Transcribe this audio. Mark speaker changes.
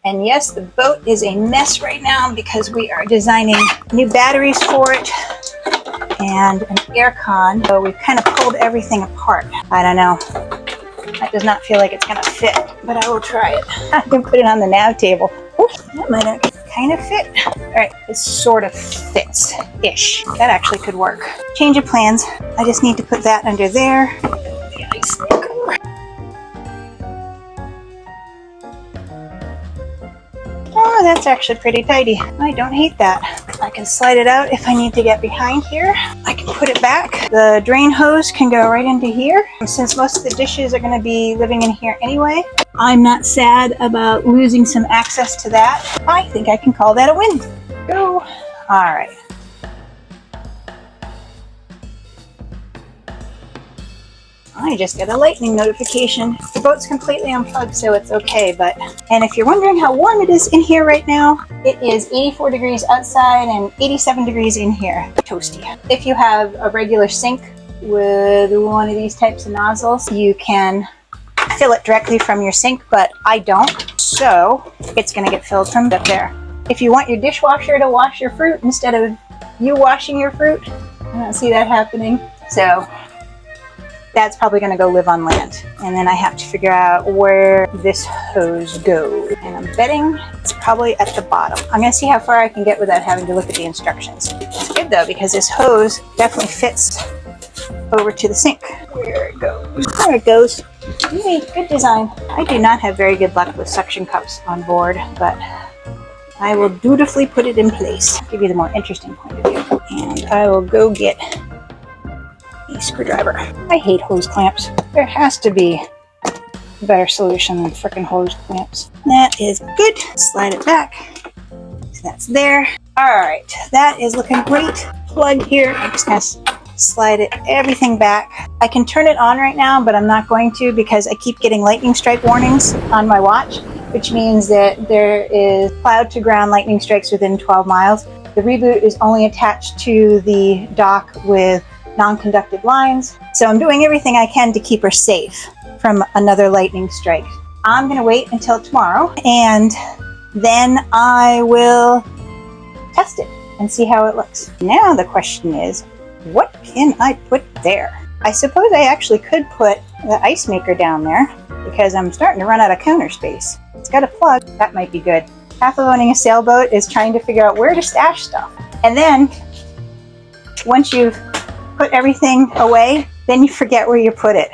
Speaker 1: And yes, the boat is a mess right now because we are designing new batteries for it and an air con. So we've kind of pulled everything apart. I don't know. That does not feel like it's going to fit, but I will try it. I can put it on the nav table. Ooh, that might kind of fit. All right, it sort of fits-ish. That actually could work. Change of plans. I just need to put that under there. The ice maker. Oh, that's actually pretty tidy. I don't hate that. I can slide it out if I need to get behind here. I can put it back. The drain hose can go right into here. Since most of the dishes are going to be living in here anyway, I'm not sad about losing some access to that. I think I can call that a win. Go. All right. I just got a lightning notification. The boat's completely unplugged, so it's okay, and if you're wondering how warm it is in here right now, it is 84 degrees outside and 87 degrees in here. Toasty. If you have a regular sink with one of these types of nozzles, you can fill it directly from your sink, but I don't, so it's gonna get filled from up there. If you want your dishwasher to wash your fruit instead of you washing your fruit, I don't see that happening, so that's probably going to go live on land. And then I have to figure out where this hose goes. And I'm betting it's probably at the bottom. I'm going to see how far I can get without having to look at the instructions. It's good though, because this hose definitely fits over to the sink. There it goes. There it goes. Yay, good design. I do not have very good luck with suction cups on board, but I will dutifully put it in place. Give you the more interesting point of view. And I will go get a screwdriver. I hate hose clamps. There has to be a better solution than frickin' hose clamps. That is good. Slide it back. So that's there. Alright, that is looking great. Plug here. I'm just gonna slide everything back. I can turn it on right now, but I'm not going to because I keep getting lightning strike warnings on my watch, which means that there is cloud to ground lightning strikes within 12 miles. The Reboot is only attached to the dock with non-conductive lines, so I'm doing everything I can to keep her safe from another lightning strike. I'm gonna wait until tomorrow and then I will test it and see how it looks. Now the question is, what can I put there? I suppose I actually could put the ice maker down there because I'm starting to run out of counter space. It's got a plug. That might be good. Half of owning a sailboat is trying to figure out where to stash stuff. And then once you've put everything away, then you forget where you put it.